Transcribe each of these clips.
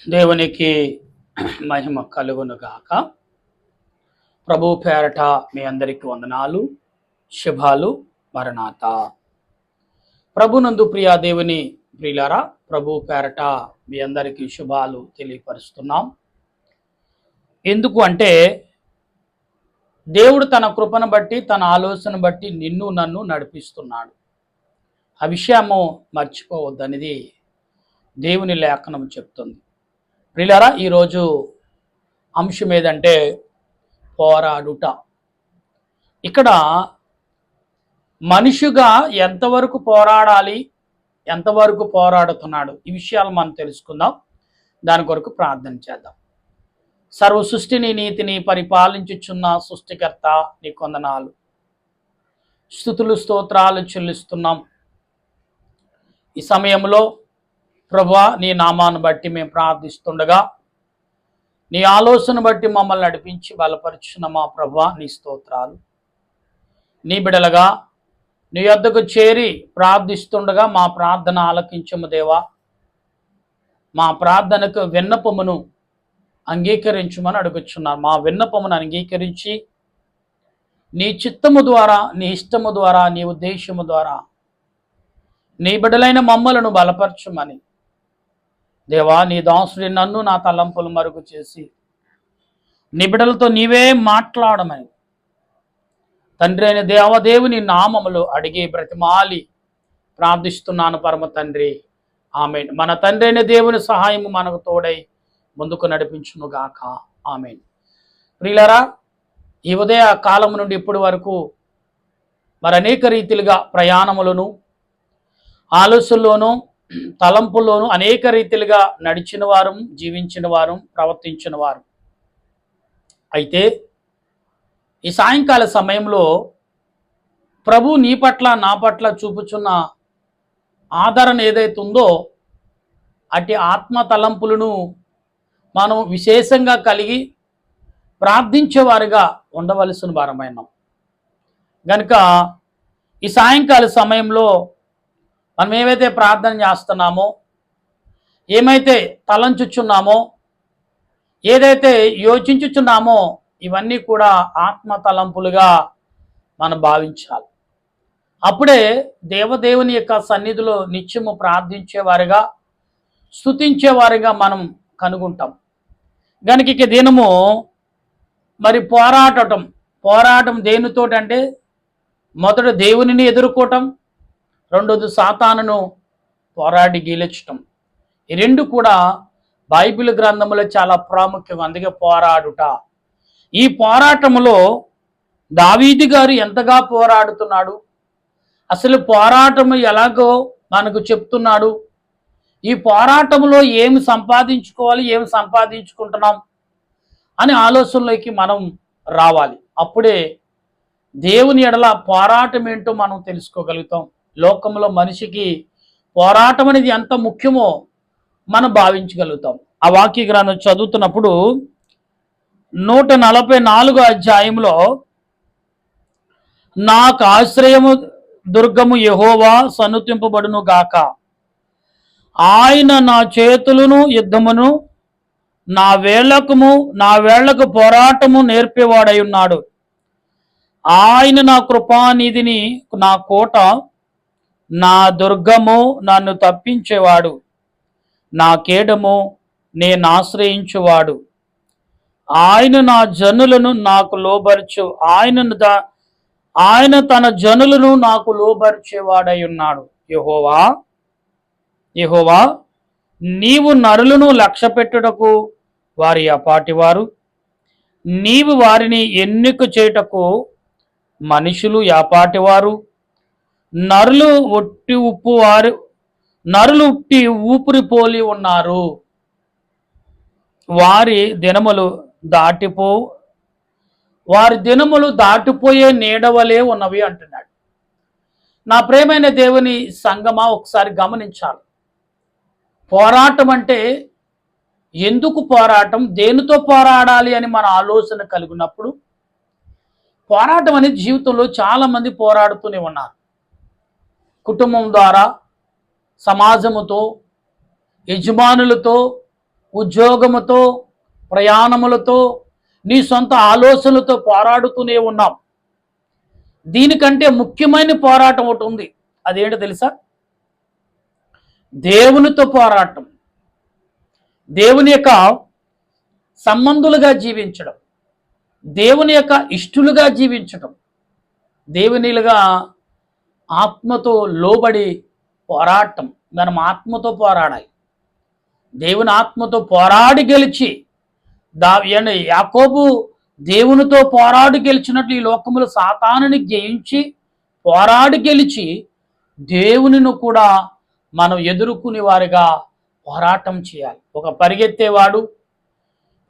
దేవునికి మహిమ కలుగును గాక. ప్రభు పేరట మీ అందరికి వందనాలు, శుభాలు, మరణాత. ప్రభునందు ప్రియా దేవుని ప్రియులారా, ప్రభు పేరట మీ అందరికీ శుభాలు తెలియపరుస్తున్నాం. ఎందుకు అంటే దేవుడు తన కృపను బట్టి, తన ఆలోచన బట్టి నిన్ను నన్ను నడిపిస్తున్నాడు. ఆ విషయము మర్చిపోవద్దనేది దేవుని లేఖనం చెప్తుంది. ప్రియులారా, ఈరోజు అంశం ఏదంటే పోరాడుట. ఇక్కడ మనిషిగా ఎంతవరకు పోరాడాలి, ఎంతవరకు పోరాడుతున్నాడు, ఈ విషయాలు మనం తెలుసుకుందాం. దాని కొరకు ప్రార్థన చేద్దాం. సర్వ సృష్టిని, నీతిని పరిపాలించుచున్న సృష్టికర్త నీ కొందనాలు, స్తుతులు స్తోత్రాలు చెల్లిస్తున్నాం. ఈ సమయంలో ప్రభువా, నీ నామాన్ని బట్టి మేము ప్రార్థిస్తుండగా నీ ఆలోచన బట్టి మమ్మల్ని నడిపించి బలపరుచున్న మా ప్రభువా నీ స్తోత్రాలు. నీ బిడలగా నీ యొద్దకు చేరి ప్రార్థిస్తుండగా మా ప్రార్థన ఆలకించము దేవా. మా ప్రార్థనకు విన్నపమును అంగీకరించమని అడుగుచున్నాను. మా విన్నపమును అంగీకరించి నీ చిత్తము ద్వారా, నీ ఇష్టము ద్వారా, నీ ఉద్దేశము ద్వారా నీ బిడలైన మమ్మలను బలపరచమని దేవా, నీ దాసుడి నన్ను నా తలంపులు మరుగు చేసి నీ బిడ్డలతో నీవే మాట్లాడమని తండ్రి అయిన దేవదేవుని నామములో అడిగి బ్రతిమాలి ప్రార్థిస్తున్నాను పరమ తండ్రి, ఆమేన్. మన తండ్రి అయిన దేవుని సహాయము మనకు తోడై ముందుకు నడిపించును గాక, ఆమేన్. ప్రియులారా, ఈ ఉదయ కాలం నుండి ఇప్పటి వరకు మరి అనేక రీతిలుగా ప్రయాణములను, ఆలోచనలోను, తలంపుల్లోనూ అనేక రీతిలుగా నడిచిన వారు, జీవించిన వారు, ప్రవర్తించిన వారు. అయితే ఈ సాయంకాల సమయంలో ప్రభు నీ పట్ల, నా పట్ల చూపుచున్న ఆదరణ ఏదైతే ఉందో అట్టి ఆత్మ తలంపులను మనం విశేషంగా కలిగి ప్రార్థించేవారుగా ఉండవలసిన వారమైనాం. కనుక ఈ సాయంకాల సమయంలో మనం ఏవైతే ప్రార్థన చేస్తున్నామో, ఏమైతే తలంచుచున్నామో, ఏదైతే యోచించుచున్నామో ఇవన్నీ కూడా ఆత్మ తలంపులుగా మనం భావించాలి. అప్పుడే దేవదేవుని యొక్క సన్నిధిలో నిత్యము ప్రార్థించేవారిగా, స్తుతించేవారిగా మనం కనుగొంటాం. కనుక ఇక దినము మరి పోరాటం దేనితోటంటే మొదట దేవునిని ఎదుర్కోవటం, రెండోది సాతానును పోరాడి గెలిచటం. ఈ రెండు కూడా బైబిల్ గ్రంథంలో చాలా ప్రాముఖ్యం. అందుకే పోరాడుట. ఈ పోరాటంలో దావీదు గారు ఎంతగా పోరాడుతున్నాడు, అసలు పోరాటము ఎలాగో మనకు చెప్తున్నాడు, ఈ పోరాటంలో ఏమి సంపాదించుకోవాలి, ఏమి సంపాదించుకుంటున్నాం అనే ఆలోచనలోకి మనం రావాలి. అప్పుడే దేవుని ఎడల పోరాటం ఏంటో మనం తెలుసుకోగలుగుతాం. లోకంలో మనిషికి పోరాటం అనేది ఎంత ముఖ్యమో మనం భావించగలుగుతాం. ఆ వాక్య గ్రంథం చదువుతున్నప్పుడు 144 అధ్యాయంలో నాకు ఆశ్రయము దుర్గము యెహోవా సన్నుతింపబడును గాక, ఆయన నా చేతులను యుద్ధమును నా వేళ్లకు పోరాటము నేర్పేవాడై ఉన్నాడు. ఆయన నా కృపానిధిని, నా కోట, నా దుర్గము, నన్ను తప్పించేవాడు, నా కేడము, నేను ఆశ్రయించువాడు. ఆయన నా జనులను నాకు లోబరచు, ఆయన తన జనులను నాకు లోబరిచేవాడై ఉన్నాడు. యెహోవా, నీవు నరులను లక్ష్యపెట్టుటకు వారి అపాటివారు, నీవు వారిని ఎన్నిక చేయుటకు మనుషులు యాపాటివారు. నరులు ఉట్టి ఊపిరి పోలి ఉన్నారు, వారి దినములు దాటిపోయే నీడవలే ఉన్నవి అంటున్నాడు. నా ప్రేమైన దేవుని సంగమా, ఒకసారి గమనించాలి. పోరాటం అంటే ఎందుకు పోరాటం, దేనితో పోరాడాలి అని మన ఆలోచన కలిగినప్పుడు, పోరాటం అనేది జీవితంలో చాలామంది పోరాడుతూనే ఉన్నారు. కుటుంబం ద్వారా, సమాజముతో, యజమానులతో, ఉద్యోగముతో, ప్రయాణములతో, నీ సొంత ఆలోచనలతో పోరాడుతూనే ఉన్నాం. దీనికంటే ముఖ్యమైన పోరాటం ఒకటి ఉంది. అదేంటో తెలుసా? దేవునితో పోరాటం. దేవుని యొక్క సంబంధులుగా జీవించడం, దేవుని యొక్క ఇష్టలుగా జీవించడం, దేవునిలుగా ఆత్మతో లోబడి పోరాటం. మనం ఆత్మతో పోరాడాలి. దేవుని ఆత్మతో పోరాడి గెలిచి యాకోబు దేవునితో పోరాడి గెలిచినట్లు ఈ లోకములు సాతానుని జయించి పోరాడి గెలిచి దేవునిని కూడా మనం ఎదుర్కొనే వారిగా పోరాటం చేయాలి. ఒక పరిగెత్తేవాడు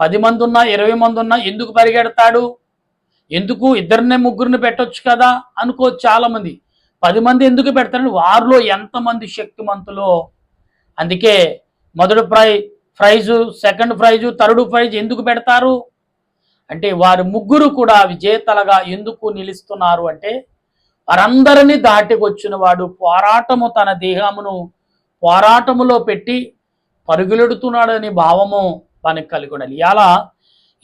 10 మంది ఉన్నా 20 మంది ఉన్నా ఎందుకు పరిగెడతాడు? ఎందుకు ఇద్దరిని ముగ్గురిని పెట్టొచ్చు కదా అనుకోవచ్చు చాలామంది. 10 మంది ఎందుకు పెడతారని వారిలో ఎంతమంది శక్తిమంతులో. అందుకే మొదటి prize, second prize, third prize ఎందుకు పెడతారు అంటే వారు ముగ్గురు కూడా విజేతలుగా ఎందుకు నిలుస్తున్నారు అంటే వారందరినీ దాటికొచ్చిన వాడు పోరాటము తన దేహమును పోరాటములో పెట్టి పరుగులెడుతున్నాడని భావము మనకు కలిగి ఉండాలి. ఇలా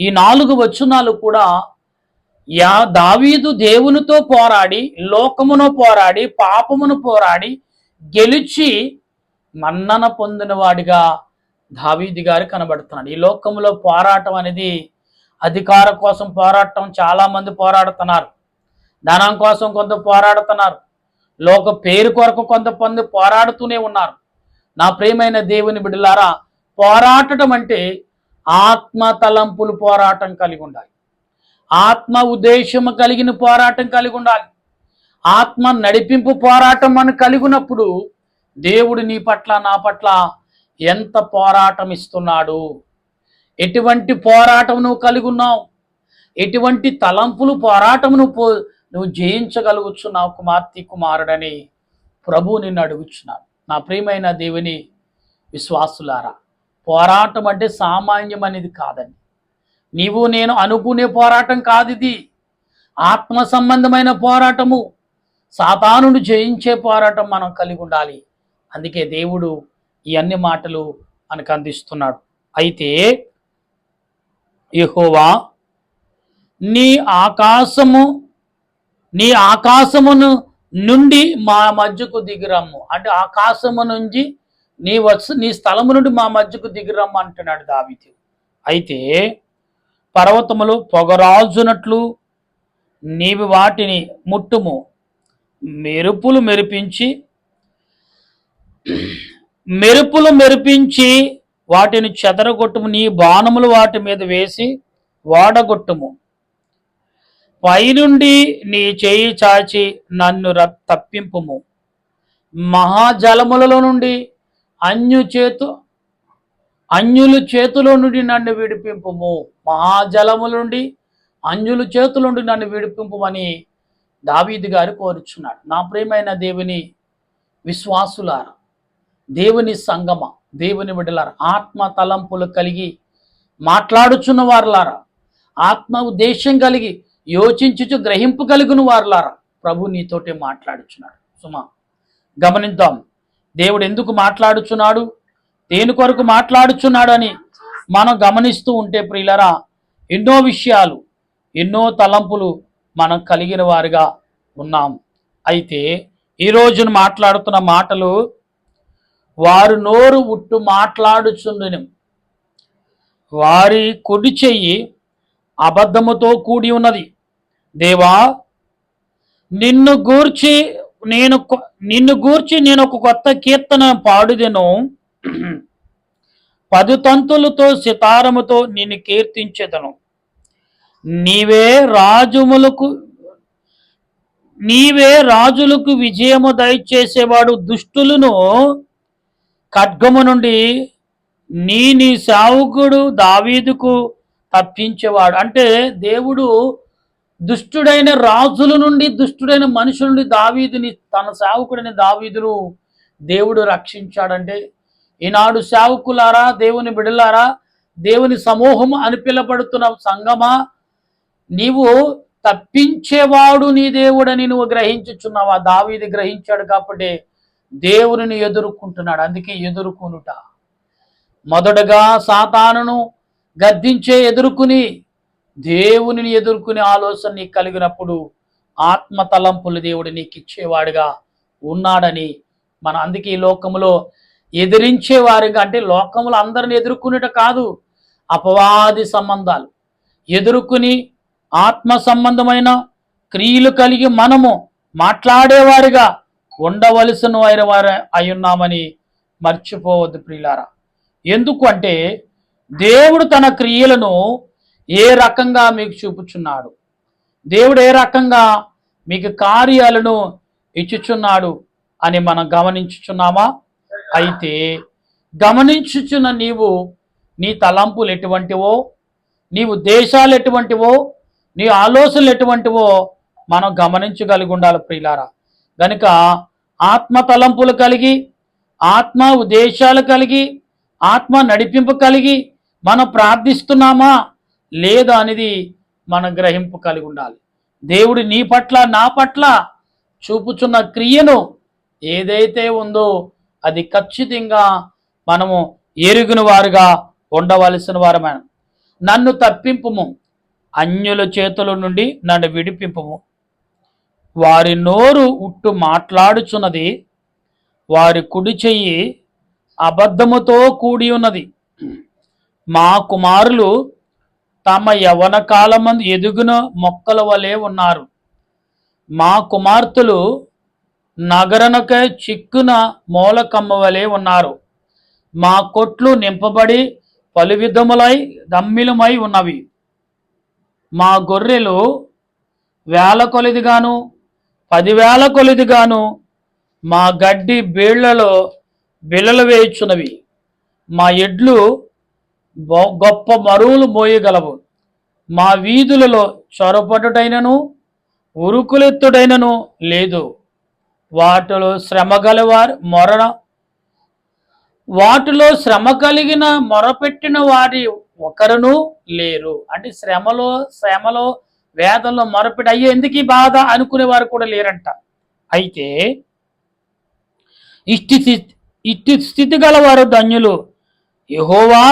ఈ 4 వచనాలు కూడా దావీదు దేవునితో పోరాడి, లోకమును పోరాడి, పాపమును పోరాడి గెలిచి మన్నన పొందిన వాడిగా దావీదు గారు కనబడుతున్నాడు. ఈ లోకంలో పోరాటం అనేది అధికారం కోసం పోరాటం చాలా మంది పోరాడుతున్నారు. ధనం కోసం కొంత పోరాడుతున్నారు. లోక పేరు కొరకు కొంతమంది పోరాడుతూనే ఉన్నారు. నా ప్రియమైన దేవుని బిడ్డలారా, పోరాటం అంటే ఆత్మ తలంపులు పోరాటం కలిగి ఉండాలి. ఆత్మ ఉద్దేశము కలిగిన పోరాటం కలిగి ఉండాలి. ఆత్మ నడిపింపు పోరాటం మనం కలిగినప్పుడు దేవుడు నీ పట్ల నా పట్ల ఎంత పోరాటం ఇస్తున్నాడు, ఎటువంటి పోరాటం నువ్వు కలిగి ఉన్నావు, ఎటువంటి తలంపులు పోరాటం నువ్వు జయించగలుగుతున్నావు కుమార్తె కుమారుడని ప్రభు నిన్ను అడుగుచున్నాడు. నా ప్రియమైన దేవుని విశ్వాసులారా, పోరాటం అంటే సామాన్యం అనేది కాదండి. నీవు నేను అనుకునే పోరాటం కాదు ఇది. ఆత్మ సంబంధమైన పోరాటము, సాతానును జయించే పోరాటం మనం కలిగి ఉండాలి. అందుకే దేవుడు ఈ అన్ని మాటలు మనకు అందిస్తున్నాడు. అయితే యెహోవా నీ ఆకాశమును నుండి మా మధ్యకు దిగిరమ్ము అంటే ఆకాశము నుంచి నీ స్థలము నుండి మా మధ్యకు దిగిరమ్ము అంటున్నాడు దావీదు. అయితే పర్వతములు పొగరాజునట్లు నీవు వాటిని ముట్టుము, మెరుపులు మెరిపించి వాటిని చెదరగొట్టుము, నీ బాణములు వాటి మీద వేసి వాడగొట్టుము. పైనుండి నీ చేయి చాచి నన్ను తప్పింపుము, మహాజలములలో నుండి అన్యుల చేతిలో నుండి నన్ను విడిపింపుము. మహాజలముల నుండి అన్యుల చేతుల నుండి నన్ను విడిపింపుమని దావీదు గారు కోరుచున్నాడు. నా ప్రియమైన దేవుని విశ్వాసులారా, దేవుని సంగమ, దేవుని బిడ్డలారా, ఆత్మ తలంపులు కలిగి మాట్లాడుచున్న వారులారా, ఆత్మ ఉద్దేశం కలిగి యోచించుచు గ్రహింపు కలిగిన వారులారా, ప్రభు నీతోటే మాట్లాడుచున్నాడు. సుమా గమనిద్దాం, దేవుడు ఎందుకు మాట్లాడుచున్నాడు, దేని కొరకు మాట్లాడుచున్నాడు అని మనం గమనిస్తూ ఉంటే ప్రియులరా, ఎన్నో విషయాలు, ఎన్నో తలంపులు మనం కలిగిన వారుగా ఉన్నాం. అయితే ఈ రోజున మాట్లాడుతున్న మాటలు వారు నోరు ఉట్టు మాట్లాడుచుండును, వారి కుడి చెయ్యి అబద్ధముతో కూడి ఉన్నది. దేవా, నిన్ను గూర్చి నేను ఒక కొత్త కీర్తన పాడుదెను, 10 తంతులతో సితారముతో నిన్ను కీర్తించెదను. నీవే రాజులకు విజయము దయచేసేవాడు, దుష్టులను ఖడ్గము నుండి నీ సేవకుడు దావీదుకు తప్పించేవాడు. అంటే దేవుడు దుష్టుడైన రాజుల నుండి, దుష్టుడైన మనుషుల నుండి దావీదుని, తన సేవకుడైన దావీదును దేవుడు రక్షించాడంటే, ఈనాడు సేవకులారా, దేవుని బిడ్డలారా, దేవుని సమూహం అని పిలబడుతున్న సంగమా, నీవు తప్పించేవాడు నీ దేవుడని నువ్వు గ్రహించుచున్నావా? దావీదు గ్రహించాడు కాబట్టి దేవుని ఎదుర్కొంటున్నాడు. అందుకే ఎదుర్కొనుట. మొదటగా సాతానును గద్దించే ఎదుర్కొని దేవునిని ఎదుర్కొనే ఆలోచన నీకు కలిగినప్పుడు ఆత్మ తలంపులు దేవుడు నీకు ఇచ్చేవాడుగా ఉన్నాడని అందుకే ఈ లోకములో ఎదిరించేవారుగా, అంటే లోకములు అందరిని ఎదుర్కొనేట కాదు, అపవాది సంబంధాలు ఎదుర్కొని ఆత్మ సంబంధమైన క్రియలు కలిగి మనము మాట్లాడేవారిగా ఉండవలసిన వారు అయ్యున్నామని మర్చిపోవద్దు ప్రియులారా. ఎందుకు అంటే దేవుడు తన క్రియలను ఏ రకంగా మీకు చూపుచున్నాడు, దేవుడు ఏ రకంగా మీకు కార్యాలను ఇచ్చుచున్నాడు అని మనం గమనించుచున్నామా? అయితే గమనించుచున్న నీవు నీ తలంపులు ఎటువంటివో, నీ ఉద్దేశాలు ఎటువంటివో, నీ ఆలోచనలు ఎటువంటివో మనం గమనించగలిగి ఉండాలి ప్రియులారా. గనుక ఆత్మ తలంపులు కలిగి, ఆత్మ ఉద్దేశాలు కలిగి, ఆత్మ నడిపింపు కలిగి మనం ప్రార్థిస్తున్నామా లేదా అనేది మన గ్రహింపు కలిగి ఉండాలి. దేవుడు నీ పట్ల నా పట్ల చూపుచున్న క్రియను ఏదైతే ఉందో అది ఖచ్చితంగా మనము ఎరుగున వారుగా ఉండవలసిన వారమైన. నన్ను తప్పింపుము, అన్యుల చేతుల నుండి నన్ను విడిపింపుము. వారి నోరు ఉట్టు మాట్లాడుచున్నది, వారి కుడి చెయ్యి అబద్ధముతో కూడి ఉన్నది. మా కుమారులు తమ యవన కాలమందు ఎదుగున మొక్కల వలె ఉన్నారు. మా కుమార్తెలు నగరనక చిక్కున మూలకమ్మ వలె ఉన్నారు. మా కొట్లు నింపబడి పలు విధములై దమ్మిలమై ఉన్నవి. మా గొర్రెలు 1000 కొలదిగాను 10,000 కొలదిగాను మా గడ్డి బీళ్లలో బిళ్ళలు వేయుచున్నవి. మా ఎడ్లు గొప్ప మరువులు మోయగలవు. మా వీధులలో చొరపటుడైనను ఉరుకులెత్తుడైనను లేదు. వాటిలో శ్రమ కలిగిన మొరపెట్టిన వారి ఒకరును లేరు. అంటే శ్రమలో వేదనలో మొరపెట్టి అయ్యో ఎందుకు ఈ బాధ అనుకునే వారు కూడా లేరంట. అయితే ఇట్టి స్థితి గలవారు ధన్యులు. యెహోవా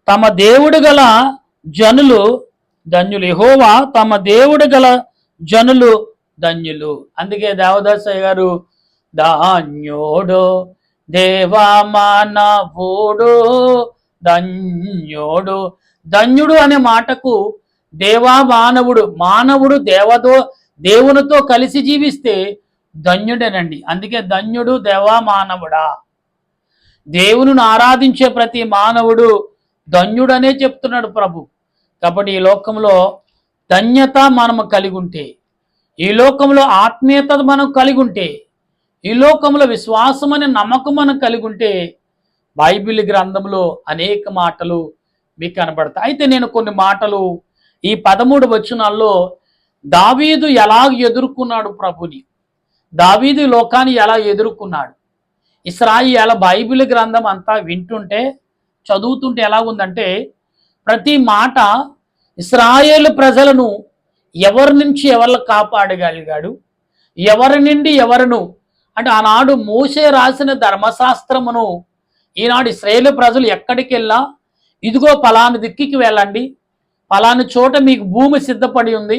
తమ దేవుడు గల జనులు ధన్యులు. యెహోవా తమ దేవుడు గల జనులు ధన్యులు. అందుకే దేవదాసయ్య గారు ధాన్యోడు దేవామానవుడు ధన్యోడు, ధన్యుడు అనే మాటకు దేవా మానవుడు దేవునితో కలిసి జీవిస్తే ధన్యుడేనండి. అందుకే ధన్యుడు దేవా మానవుడా. దేవుని ఆరాధించే ప్రతి మానవుడు ధన్యుడనే చెప్తున్నాడు ప్రభు. కాబట్టి ఈ లోకంలో ధన్యత మనము కలిగి ఉంటే, ఈ లోకంలో ఆత్మీయత మనం కలిగి ఉంటే, ఈ లోకంలో విశ్వాసం అనే నమ్మకం మనం కలిగి ఉంటే బైబిల్ గ్రంథంలో అనేక మాటలు మీకు కనబడతాయి. అయితే నేను కొన్ని మాటలు ఈ 13 వచనాల్లో దావీదు ఎలా ఎదుర్కొన్నాడు ప్రభుని, దావీదు లోకాన్ని ఎలా ఎదుర్కొన్నాడు, ఇశ్రాయేలు బైబిల్ గ్రంథం అంతా వింటుంటే చదువుతుంటే ఎలా ఉందంటే ప్రతి మాట ఇశ్రాయేలు ప్రజలను ఎవరి నుంచి ఎవరు కాపాడగలిగాడు, ఎవరి నుండి ఎవరును, అంటే ఆనాడు మోషే రాసిన ధర్మశాస్త్రమును ఈనాడు ఇశ్రాయేలు ప్రజలు ఎక్కడికి వెళ్ళా ఇదిగో పలానా దిక్కికి వెళ్ళండి, పలానా చోట మీకు భూమి సిద్ధపడి ఉంది,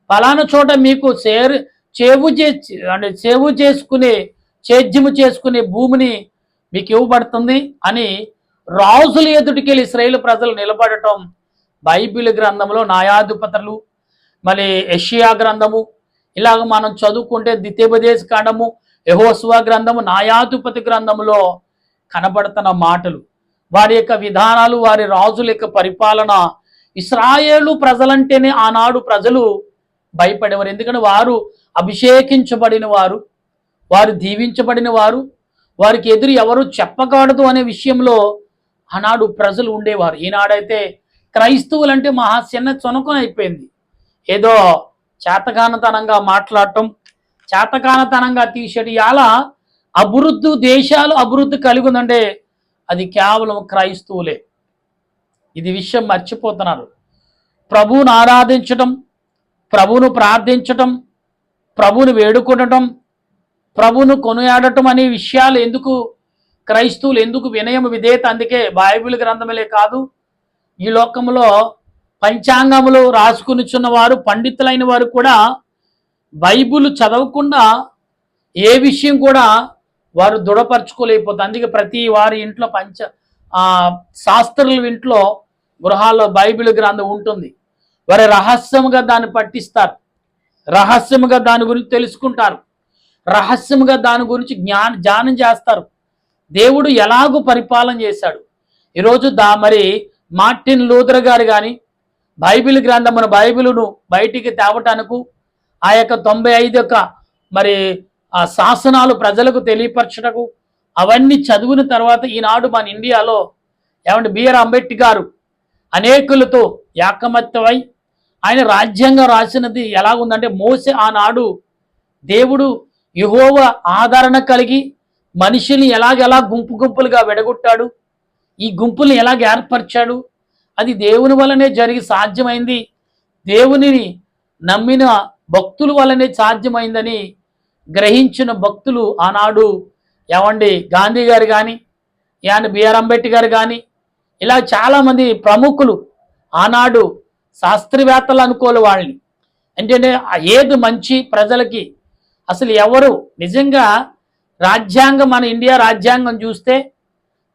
పలానా చోట మీకు సేద్యము చేసుకునే భూమిని మీకు ఇవ్వబడుతుంది అని రాజుల ఎదుటికెళ్ళి ఇశ్రాయేలు ప్రజలు నిలబడటం బైబిల్ గ్రంథంలో న్యాయాధిపతులు, మరి యెషయా గ్రంథము, ఇలాగ మనం చదువుకుంటే ద్వితీయోపదేశ కాండము, యెహోషువ గ్రంథము, న్యాయాధిపతి గ్రంథములో కనబడుతున్న మాటలు, వారి యొక్క విధానాలు, వారి రాజుల యొక్క పరిపాలన. ఇశ్రాయేలు ప్రజలంటేనే ఆనాడు ప్రజలు భయపడేవారు. ఎందుకంటే వారు అభిషేకించబడిన వారు, వారు దీవించబడిన వారు, వారికి ఎదురు ఎవరు చెప్పకూడదు అనే విషయంలో ఆనాడు ప్రజలు ఉండేవారు. ఈనాడైతే క్రైస్తవులంటే మహా చిన్న చొనకం అయిపోయింది. ఏదో చేతకానతనంగా మాట్లాడటం, చేతకానతనంగా తీసేటి అలా అభివృద్ధి దేశాలు అభివృద్ధి కలిగి ఉందంటే అది కేవలం క్రైస్తవులే. ఇది విషయం మర్చిపోతున్నారు. ప్రభువును ఆరాధించటం, ప్రభువును ప్రార్థించటం, ప్రభువును వేడుకొనటం, ప్రభువును కొనియాడటం అనే విషయాలు ఎందుకు క్రైస్తవులు ఎందుకు వినయం విధేయత, అందుకే బైబిల్ గ్రంథములే కాదు ఈ లోకంలో పంచాంగములు రాసుకునిచున్న వారు పండితులైన వారు కూడా బైబిల్ చదవకుండా ఏ విషయం కూడా వారు దృఢపరచుకోలేకపోతారు. అందుకే ప్రతి వారి ఇంట్లో శాస్త్రుల ఇంట్లో గృహాల్లో బైబిల్ గ్రంథం ఉంటుంది. వారు రహస్యముగా దాన్ని పట్టిస్తారు, రహస్యముగా దాని గురించి తెలుసుకుంటారు, రహస్యముగా దాని గురించి ధ్యానం చేస్తారు. దేవుడు ఎలాగూ పరిపాలన చేశాడు. ఈరోజు మరి మార్టిన్ లూథర్ గారు కానీ బైబిల్ గ్రంథమును బైబిలును బయటికి తేవటానికి ఆ యొక్క 95 మరి ఆ శాసనాలు ప్రజలకు తెలియపరచటకు అవన్నీ చదివిన తర్వాత ఈనాడు మన ఇండియాలో బిఆర్ అంబేద్కర్ గారు అనేకులతో ఏకమత్యమై ఆయన రాజ్యాంగం రాసినది ఎలాగుందంటే, మోసే ఆనాడు దేవుడు యెహోవా ఆదరణ కలిగి మనిషిని ఎలాగెలా గుంపులుగా విడగొట్టాడు, ఈ గుంపుల్ని ఎలాగ ఏర్పరిచాడు, అది దేవుని వల్లనే జరిగి సాధ్యమైంది, దేవునిని నమ్మిన భక్తుల వల్లనే సాధ్యమైందని గ్రహించిన భక్తులు ఆనాడు గాంధీ గారు కానీ బిఆర్ అంబేద్కర్ గారు కానీ ఇలా చాలామంది ప్రముఖులు ఆనాడు శాస్త్రవేత్తలు అనుకోలే వాళ్ళని. అంటే ఏది మంచి ప్రజలకి అసలు ఎవరు నిజంగా రాజ్యాంగం, మన ఇండియా రాజ్యాంగం చూస్తే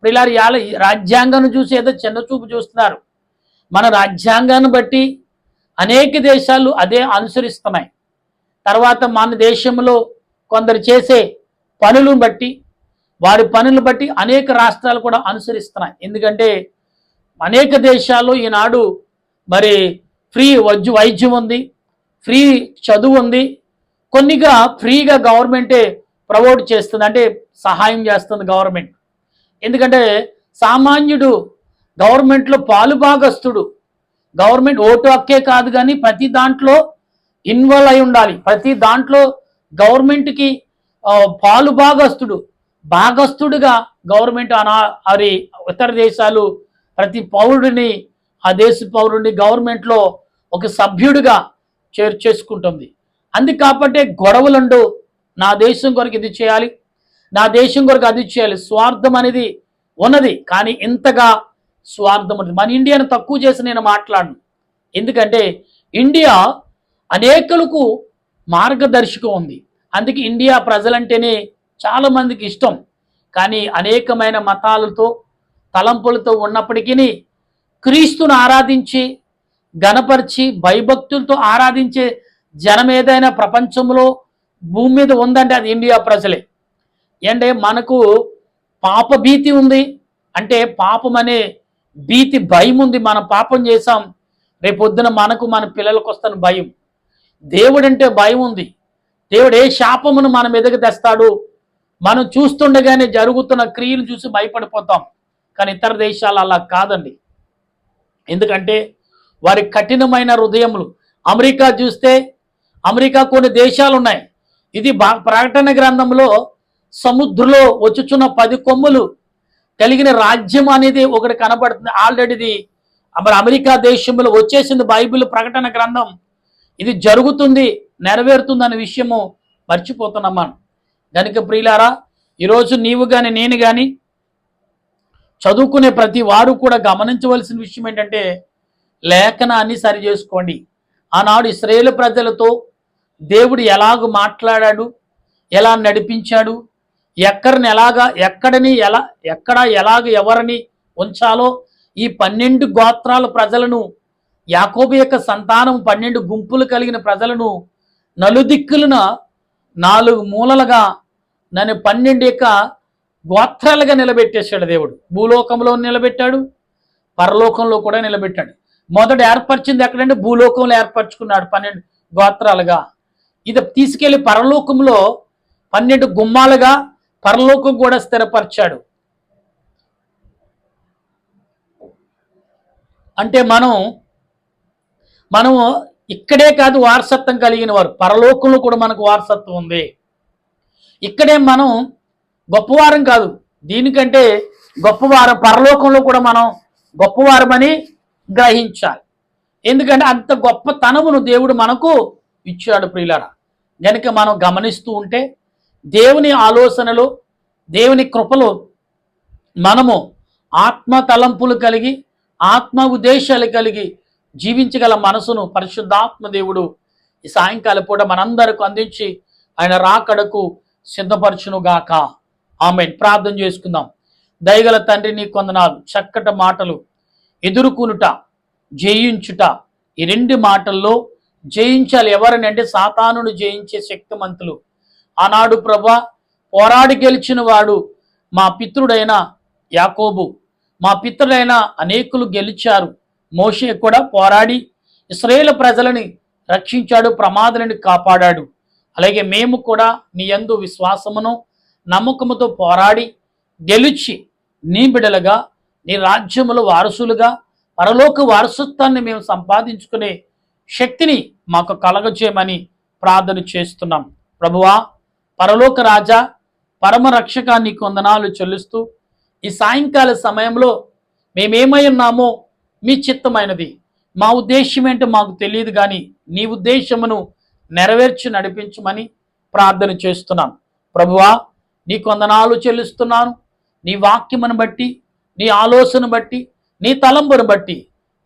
ఇలా రాజ్యాంగం చూసి ఏదో చిన్న చూపు చూస్తున్నారు. మన రాజ్యాంగాన్ని బట్టి అనేక దేశాలు అదే అనుసరిస్తున్నాయి. తర్వాత మన దేశంలో కొందరు చేసే పనులను బట్టి, వారి పనులను బట్టి అనేక రాష్ట్రాలు కూడా అనుసరిస్తున్నాయి. ఎందుకంటే అనేక దేశాల్లో ఈనాడు మరి ఫ్రీ వైద్యం ఉంది, ఫ్రీ చదువు ఉంది, కొన్నిగా ఫ్రీగా గవర్నమెంటే ప్రొవైడ్ చేస్తుంది, అంటే సహాయం చేస్తుంది గవర్నమెంట్. ఎందుకంటే సామాన్యుడు గవర్నమెంట్లో పాలుభాగస్తుడు, గవర్నమెంట్ ఓటు హక్కే కాదు కానీ ప్రతి దాంట్లో ఇన్వాల్వ్ అయి ఉండాలి, ప్రతి దాంట్లో గవర్నమెంట్కి భాగస్తుడుగా గవర్నమెంట్ అది ఇతర దేశాలు ప్రతి పౌరుడిని, ఆ దేశ పౌరుడిని గవర్నమెంట్లో ఒక సభ్యుడిగా చేసుకుంటుంది. కాబట్టి గొడవలుండు, నా దేశం కొరకు ఇది చేయాలి, నా దేశం కొరకు అది చేయాలి, స్వార్థం అనేది ఉన్నది. కానీ ఇంతగా స్వార్థం ఉంటుంది. మన ఇండియాను తక్కువ చేసి నేను మాట్లాడను, ఎందుకంటే ఇండియా అనేకులకు మార్గదర్శకం ఉంది. అందుకే ఇండియా ప్రజలంటేనే చాలామందికి ఇష్టం. కానీ అనేకమైన మతాలతో తలంపులతో ఉన్నప్పటికీ క్రీస్తును ఆరాధించి గణపరిచి భయభక్తులతో ఆరాధించే జనం ఏదైనా ప్రపంచంలో భూమి మీద ఉందంటే అది ఇండియా ప్రజలే. అంటే మనకు పాప భీతి ఉంది, అంటే పాపం అనే భీతి, భయం ఉంది. మనం పాపం చేశాం, రేపొద్దున మనకు మన పిల్లలకు వస్తున్న భయం. దేవుడంటే భయం ఉంది. దేవుడు ఏ శాపమును మన మీదకి తెస్తాడు, మనం చూస్తుండగానే జరుగుతున్న క్రియలు చూసి భయపడిపోతాం. కానీ ఇతర దేశాలు అలా కాదండి. ఎందుకంటే వారి కఠినమైన హృదయములు. అమెరికా చూస్తే, అమెరికా కొన్ని దేశాలు ఉన్నాయి, ఇది ప్రకటన గ్రంథంలో సముద్రంలో వచ్చుచున్న 10 కొమ్ములు కలిగిన రాజ్యం అనేది ఒకటి కనబడుతుంది. ఆల్రెడీ మరి అమెరికా దేశంలో వచ్చేసింది బైబిల్ ప్రకటన గ్రంథం. ఇది జరుగుతుంది, నెరవేరుతుంది అనే విషయము మర్చిపోతున్నాం మనం. కనుక ప్రియులారా, ఈరోజు నీవు కానీ నేను కానీ చదువుకునే ప్రతి వారు కూడా గమనించవలసిన విషయం ఏంటంటే, లేఖనాన్ని సరి చేసుకోండి. ఆనాడు ఇశ్రాయేలు ప్రజలతో దేవుడు ఎలాగ మాట్లాడాడు, ఎలా నడిపించాడు, ఎలాగ ఎవరిని ఉంచాలో, ఈ 12 గోత్రాల ప్రజలను, యాకోబు యొక్క సంతానం 12 గుంపులు కలిగిన ప్రజలను నలుదిక్కులున 4 మూలలుగా 12 గోత్రాలుగా నిలబెట్టేశాడు దేవుడు. భూలోకంలో నిలబెట్టాడు, పరలోకంలో కూడా నిలబెట్టాడు. మొదట ఏర్పరిచింది ఎక్కడంటే భూలోకంలో ఏర్పరచుకున్నాడు 12 గోత్రాలుగా. ఇది తీసుకెళ్లి పరలోకంలో 12 గుమ్మాలుగా పరలోకం కూడా స్థిరపరిచాడు. అంటే మనము ఇక్కడే కాదు వారసత్వం కలిగిన వారు, పరలోకంలో కూడా మనకు వారసత్వం ఉంది. ఇక్కడే మనం గొప్పవారం కాదు, దీనికంటే గొప్పవారం పరలోకంలో కూడా మనం గొప్పవారమని గ్రహించాలి. ఎందుకంటే అంత గొప్పతనమును దేవుడు మనకు ఇచ్చాడు ప్రియులారా. కనుక మనం గమనిస్తూ ఉంటే దేవుని ఆలోచనలు, దేవుని కృపలో మనము ఆత్మ తలంపులు కలిగి ఆత్మ ఉద్దేశాలు కలిగి జీవించగల మనసును పరిశుద్ధాత్మ దేవుడు ఈ సాయంకాలం పూట మనందరకు అందించి ఆయన రాకడకు సిద్ధపరచునుగాక. ఆమేన్. ప్రార్థన చేసుకుందాం. దయగల తండ్రి నీ కొందనాలు. చక్కటి మాటలు, ఎదుర్కొనుట, జయించుట, ఈ రెండు మాటల్లో జయించాలి. ఎవరని అంటే సాతానును జయించే శక్తిమంతులు. ఆనాడు ప్రభా పోరాడి గెలిచిన వాడు మా పితృడైన యాకోబు, మా పితరులైన అనేకులు గెలిచారు. మోషే కూడా పోరాడి ఇశ్రాయేలు ప్రజలని రక్షించాడు, ప్రమాదాలను కాపాడాడు. అలాగే మేము కూడా నీ యందు విశ్వాసమును నమ్మకముతో పోరాడి గెలిచి నీ బిడలుగా నీ రాజ్యములో వారసులుగా పరలోక వారసత్వాన్ని మేము సంపాదించుకునే శక్తిని మాకు కలగజేయమని ప్రార్థన చేస్తున్నాం. ప్రభువా, పరలోక రాజా, పరమ రక్షక నీకు వందనాలు చెల్లిస్తూ ఈ సాయంకాల సమయంలో మేమేమై ఉన్నామో మీ చిత్తమైనది. మా ఉద్దేశం ఏంటో మాకు తెలియదు, కానీ నీ ఉద్దేశమును నెరవేర్చి నడిపించమని ప్రార్థన చేస్తున్నాను. ప్రభువా, నీ వందనాలు చెల్లిస్తున్నాను. నీ వాక్యమును బట్టి, నీ ఆలోచన బట్టి, నీ తలంపును బట్టి,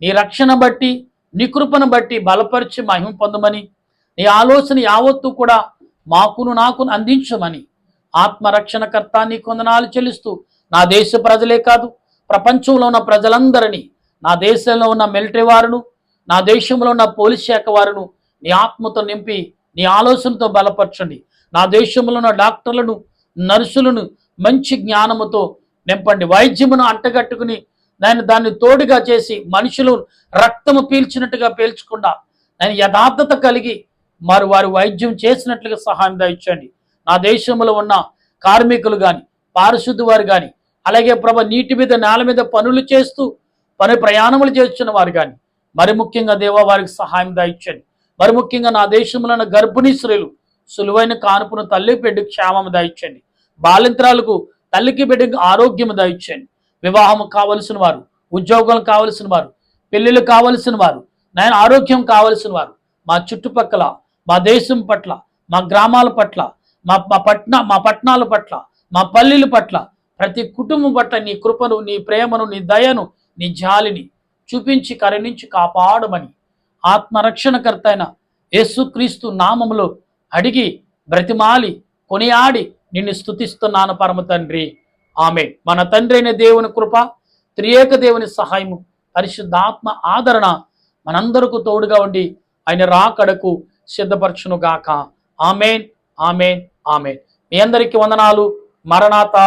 నీ రక్షణ బట్టి, నీ కృపను బట్టి బలపరిచి మహిమ పొందమని, నీ ఆలోచన యావత్తు కూడా నాకును అందించమని ఆత్మరక్షణకర్త నీ వందనాలు చెల్లిస్తూ నా దేశ ప్రజలే కాదు ప్రపంచంలో ఉన్న ప్రజలందరినీ, నా దేశంలో ఉన్న మిలిటరీ వారును, నా దేశంలో ఉన్న పోలీస్ శాఖ వారును నీ ఆత్మతో నింపి నీ ఆలోచనతో బలపరచండి. నా దేశంలో ఉన్న డాక్టర్లను, నర్సులను మంచి జ్ఞానముతో నింపండి. వైద్యమును అంటగట్టుకుని దాన్ని తోడుగా చేసి మనుషులు రక్తము పీల్చినట్టుగా పీల్చకుండా నేను యథార్థత కలిగి వారి వైద్యం చేసినట్లుగా సహాయం దయచండి. నా దేశంలో ఉన్న కార్మికులు కానీ, పారిశుద్ధ వారు కానీ, అలాగే నీటి మీద నేల మీద పనులు చేస్తూ ప్రయాణములు చేస్తున్న వారు కానీ, మరి ముఖ్యంగా దేవా వారికి సహాయం దయచండి. మరి ముఖ్యంగా నా దేశంలో ఉన్న గర్భిణీ స్త్రీలు సులువైన కానుపును తల్లి బిడ్డకు క్షేమము దయచండి. బాలింత్రాలకు తల్లికి బిడ్డకు ఆరోగ్యము దయచండి. వివాహం కావలసిన వారు, ఉద్యోగాలు కావలసిన వారు, పెళ్ళిళ్ళు కావలసిన వారు, నేను ఆరోగ్యం కావలసిన వారు, మా చుట్టుపక్కల, మా దేశం పట్ల, మా గ్రామాల పట్ల, మా పట్టణాల పట్ల, మా పల్లెల పట్ల, ప్రతి కుటుంబం పట్ల నీ కృపను, నీ ప్రేమను, నీ దయను, నీ జాలిని చూపించి కరుణించి కాపాడమని ఆత్మరక్షణకర్త అయిన యేసుక్రీస్తు నామములో అడిగి బ్రతిమాలి కొనియాడి నిన్ను స్తుతిస్తున్నాను పరమ తండ్రి. ఆమేన్. మన తండ్రి అయిన దేవుని కృప, త్రియేక దేవుని సహాయము, పరిశుద్ధాత్మ ఆదరణ మనందరకు తోడుగా ఉండి ఆయన రాకడకు సిద్ధపరచునుగాక. ఆమేన్, ఆమేన్, ఆమేన్. మీ అందరికీ వందనాలు. మరణాతా.